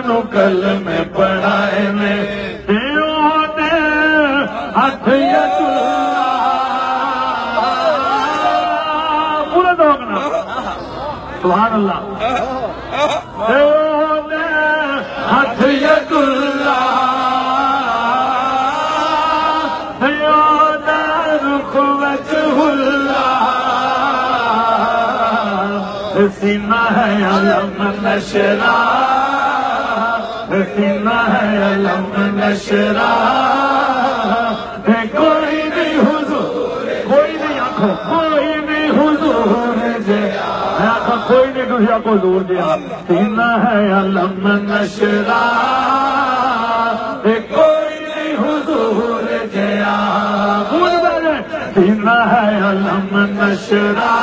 नू कल में पढ़ाए ने हथ पूरा दोगना सुभान अल्लाह हथ यदुल्ला रुख वजहुल्ला सीना है अलम नशरा सीना है अलम नशरा कोई नहीं हुजूर कोई नहीं आंखों कोई नहीं हुजूर जे आंखों कोई नहीं दूसरा को दूर दिया सीना है अलम नशरा कोई नहीं हुजूर जया बोल बाजे सीना है अलम नशरा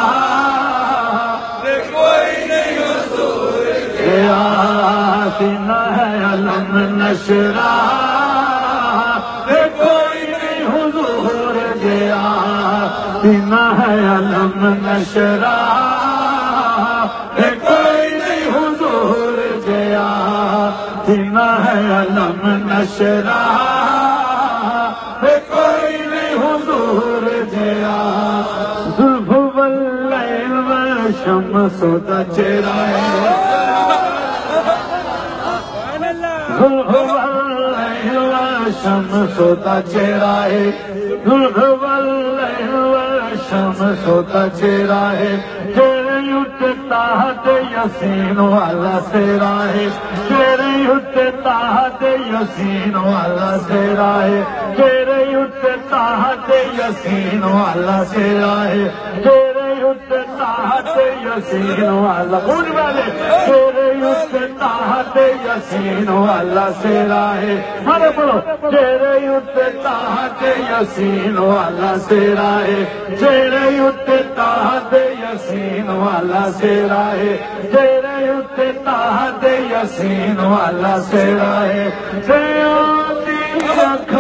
कोई नहीं हुजूर जया सीना है अलम नशरा कोई नहीं हुजूर जया सीना है अलम नशरा कोई नहीं हुजूर जया सीना है अलम नशरा कोई नहीं हुजूर जया जुल्फ वल्लैल वशम्स दा चेहरा जुल्फ वल्लैल वशम्स दा चेहरा जुल्फ वल्लैल वशम्स दा चेहरा ताहत यसीन वाला तेरा है तेरे उत्ते ताहत यसीन वाला तेरा है तेरे उत्ते ताहत यसीन वाला तेरा है तेरे उत्ते ताहत यसीन वाला बोल वाले तेरे उत्ते ताहत यसीन वाला तेरा है मारे बोलो तेरे उत्ते ताहत यसीन वाला तेरा है तेरे उत्ते ताहत यसीन वाला तेरा है तेरे उत्ते ताहत यसीन वाला तेरा है तेरी अख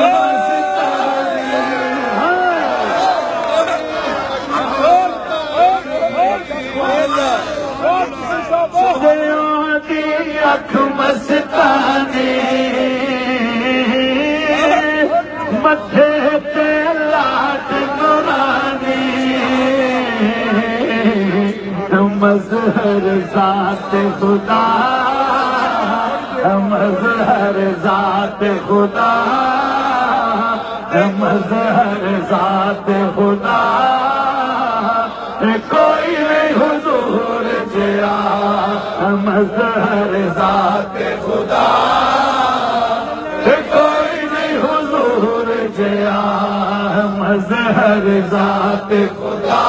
तेरी अख मस्तानी मथे ते लाट नूरानी मज़हर ज़ात खुदा मज़हर ज़ात खुदा मज़हर ज़ात खुदा कोई नहीं हुजूर जया मज़हर ज़ात खुदा कोई नहीं हुजूर जया मज़हर ज़ात खुदा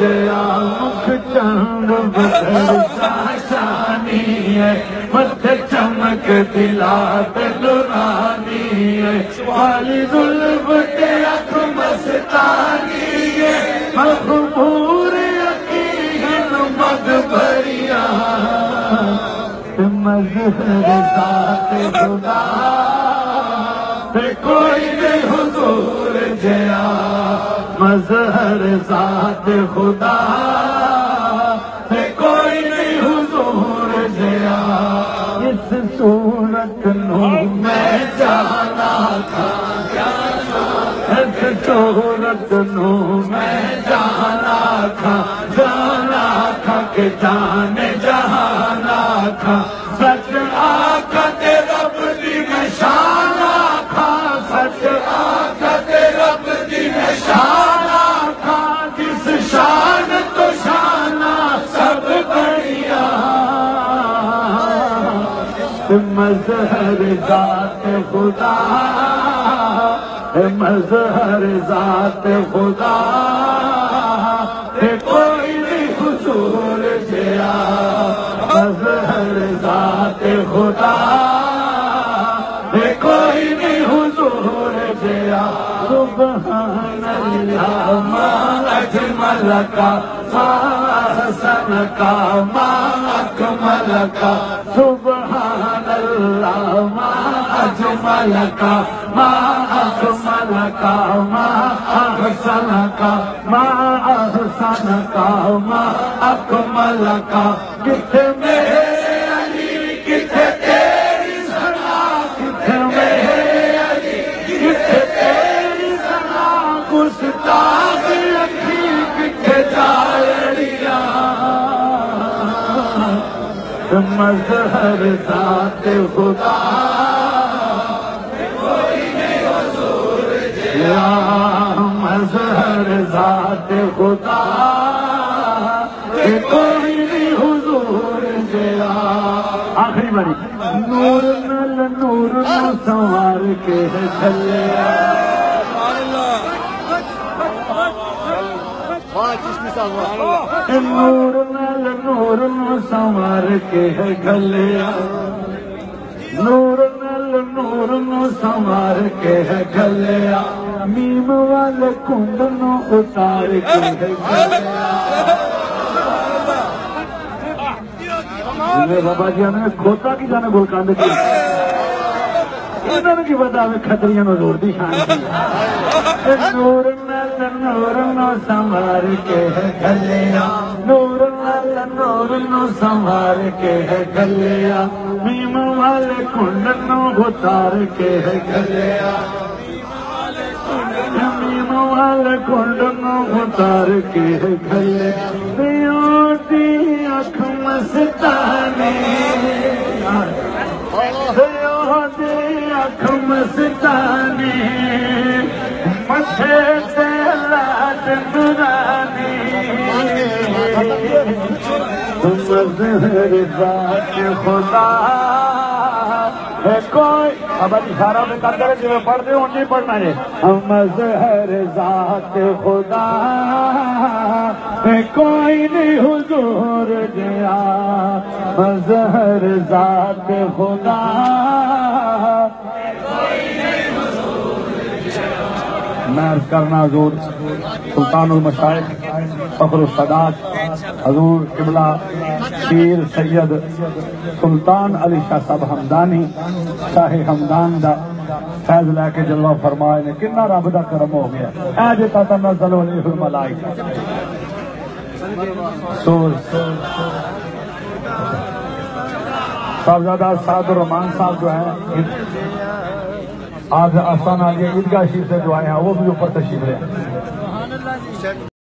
जया मुख चंद बदल शाशानी है मथे चमक दिलात नूरानी है वाली जुल्फ के अख मस्तानी है मखबूर यकीन मग भरिया मज़हर ज़ात खुदा कोई नहीं हुजूर जया मज़हर ज़ात खुदा कोई नहीं हुजूर जया इस सूरत नू मैं जाना था इस सूरत नू मैं जाना था के जाने जहाना था सच आका ते रब दी निशाना था सच आका ते रब दी निशाना था जिस शान तो शाना सब बढ़िया मज़हर ज़ात खुदा मज़हर ज़ात खुदा कोई नहीं हुजूर जया मज़हर ज़ात खुदा कोई नहीं हुजूर जया सुभान अल्लाह मा अजमल का मा हसन का मा अकमल का सुभान अल्लाह मा अजमल का मा अकमल अकमलका मा अहसनका मा अहसनका मा अकमलका। किथे मेरे अली किथे तेरी सना, किथे मेरे अली किथे तेरी सना, गुस्ताख अखी किथे जालड़िया। मजहर ज़ात खुदा मजहर ज़ात खुदा कोई नहीं हुजूर जया। आखिरी बारी नूर नल नूर न संवार के चले, नूर नल नूर न संवार के गले, नूर नल नूर न संवार के गलिया। मीम वाले कुंड न उतार के गलिया। बाबा जी ने खोता की जाने गुलकंद की इन्होंने की पता खतरिया जोर दी शान की। नूर नल नूर न संवार के गलिया, नूर नल नूर न संवार के गलिया। मीम वाले कुंड न उतार के गलिया, मीम वाले कुंड न उतार के गलिया। अख मस्तानी अख मस्तानी मथे से लाड नुरानी। मज़हर ज़ात खुदा है कोई। अब इशारा में कर जो पढ़ते हो नहीं पढ़ना है। मज़हर ज़ात खुदा है कोई नहीं हुजूर जया। मज़हर ज़ात खुदा मैं करना हजूर सुल्तानुल मशाइख फखरुल सदात हजूर किबला पीर सैयद सुल्तान अली शाह साहब हमदानी शाहे हमदान दा फैज लैके जलवा फरमाए ने किन्ना रब दा करम हो गया। ऐ जे तनज़्ज़ल अलैहिल मलाइका साहबजादा सादुर रहमान साहब जो है आज आस्थाना ईदगाह शरीफ से जो आए हैं वो भी ऊपर तशरीफ रहे।